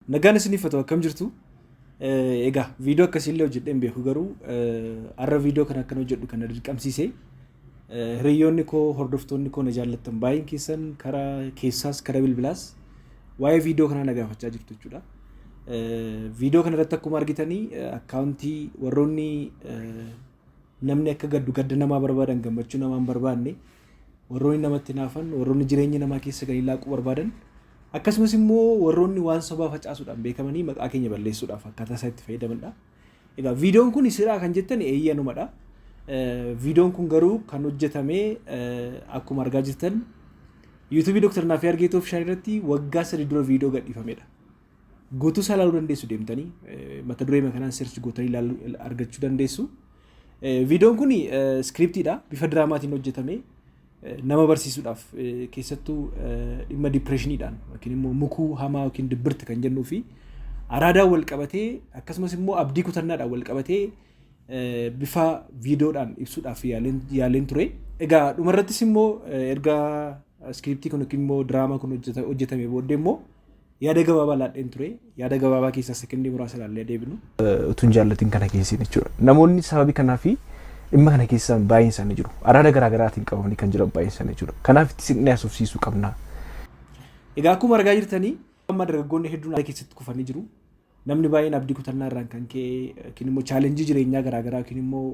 Nagaan isiniifatu akkam jirtu? Egaa viidiyoo akkasiillee hojjedheen beeku garuu har'a viidiyoo kana akkan hojjedhu kan dirqamsiise hiriyoonni koo hordoftoonni koo na jaallattan baay'een keessan karaa keessaas karaa bilbilaas waa'ee viidiyoo kanaa na gaafachaa jirtu jechuudha. Viidiyoo kana irratti akkuma argitanii akkaawuntii warroonni namni akka gadda namaa barbaadan gammachuu namaa hin barbaanne warroonni namatti naafan warroonni jireenya namaa keessa galii laaquu barbaadan akkasumas immoo warroonni waan sobaa facaasuudhaan beekamanii maqaa keenya balleessuudhaaf akkaataa isaa itti fayyadamanidha. Egaa viidiyoon kun isiidhaa kan jettan eeyyanumadha. Viidiyoon kun garuu kan hojjetame akkuma argaa jirtan yuutuubii Dr. Naafii Argeetoo Ofishaal irratti waggaa 3 dura viidiyoo gadhiifameedha. Guutuu isaa ilaaluu dandeessu deemtanii mata duree kanaan search gootanii argachuu dandeessu. Viidiyoon kun iskiriptiidha bifa diraamaatiin hojjetame. Nama barsiisuudhaaf keessattuu dhimma dipireeshiniidhaan yookiin immoo mukuu hamaa yookiin dibbirti kan jennuu fi araadaan wal qabatee akkasumas immoo abdii kutannaadhaan wal qabatee bifa viidiyoodhaan ibsuudhaaf yaaleen ture. Egaa dhumarrattis immoo erga iskiriptii kun yookiin immoo diraamaa kun hojjetame booddee immoo yaada gabaabaa laadheen ture. Yaada gabaabaa keessaa sekondii muraasa ilaallee deebinu. Utuun jaallatiin kana keessi jechuudha. Namoonni sababii kanaaf dhimma kana keessa baay'een isaanii jiru. Araada garaagaraatiin qabamanii kan jiran baay'een isaanii jiru. Kanaaf itti siqnee haasofsiisuu qabna. Egaa akkuma argaa jirtanii amma dargaggoonni hedduun haala keessatti kufanii jiru. Namni baay'een abdii kutannaa irraan kan ka'e yookiin immoo chaalenjii jireenyaa garaagaraa yookiin immoo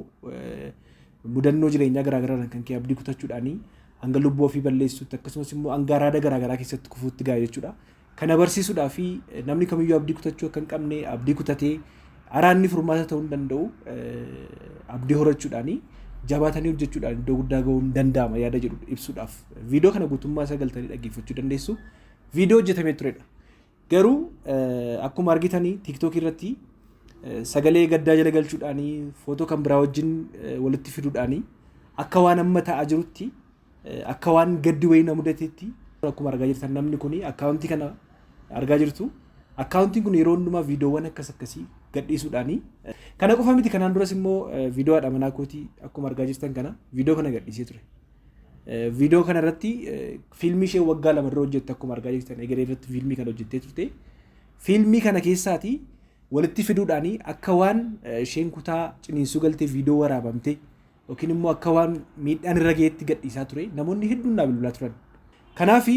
mudannoo jireenyaa garaagaraa irraan kan ka'e abdii kutachuudhaanii hanga lubbuu ofii balleessuutti akkasumas immoo hanga araada garaagaraa keessatti kufuutti ga'a jechuudha. Kana barsiisuudhaa fi namni kamiyyuu abdii kutachuu akka hin qabne abdii kutatee araanni furmaata ta'uu hin danda'u abdii horachuudhaanii jabaatanii hojjechuudhaan iddoo guddaa ga'uu hin danda'ama yaada jedhu ibsuudhaaf viidiyoo kana guutummaa isaa galtanii dhaggeeffachuu dandeessu. Viidiyoo hojjetamee turedha. Garuu akkuma argitanii tiiktookii irratti sagalee gaddaa jala galchuudhaanii footoo kan biraa wajjin walitti fiduudhaanii akka waan amma ta'aa jirutti akka waan gaddi wayii na mudateetti akkuma argaa jirtan namni kun akkaawuntii kana argaa jirtu. Akkaawuntiin kun yeroo hundumaa viidiyoowwan akkasii gadhiisuudhaanii kana qofa miti kanaan duras immoo viidiyoo haadha manaa kootii akkuma argaa jirtan kana viidiyoo kana gadhiisee ture. Viidiyoo kana irratti fiilmii ishee waggaa 2 dura hojjette akkuma argaa jirtan egeree irratti fiilmii kana hojjettee turte. Fiilmii kana keessaatii walitti fiduudhaanii akka waan isheen kutaa ciniinsuu galtee viidiyoo waraabamte yookiin immoo akka waan miidhaan irra ga'eetti gadhiisaa ture namoonni hedduun naa bilbilaa turan. Kanaaf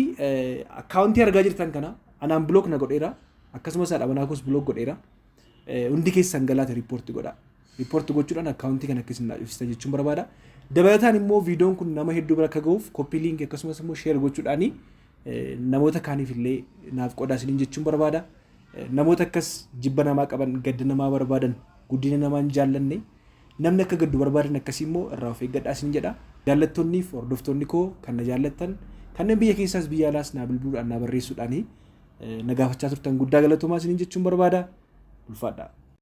akkaawuntii argaa jirtan kana anaan bilook na godheera. Akkasumas haadha manaa koos bilook godheera. Hundi keessan galaata riippoortii godha. Riippoortii gochuudhaan akkaawuntii kana akkasiin dhaabsista jechuun barbaada. Dabalataan immoo viidiyoon kun nama hedduu bira akka ga'uuf koppii liinkii akkasumas immoo sheer gochuudhaanii namoota kaaniif illee naaf qoodaa isiniin jechuun barbaada. Namoota akkas jibba namaa qaban gadda namaa barbaadan guddina namaa hin jaallanne namni akka gaddu barbaadan akkasii immoo irraa of eeggadhaa isiniin jedha. Jaallattoonni fi hordoftoonni koo kan na jaallattan kanneen biyya keessaas biyya alaas naa bilbiluudhaan naa barreessuudhaanii na gaafachaa turtan guddaa galatoomaa isiniin jechuun barbaada. Ulfaadhaa.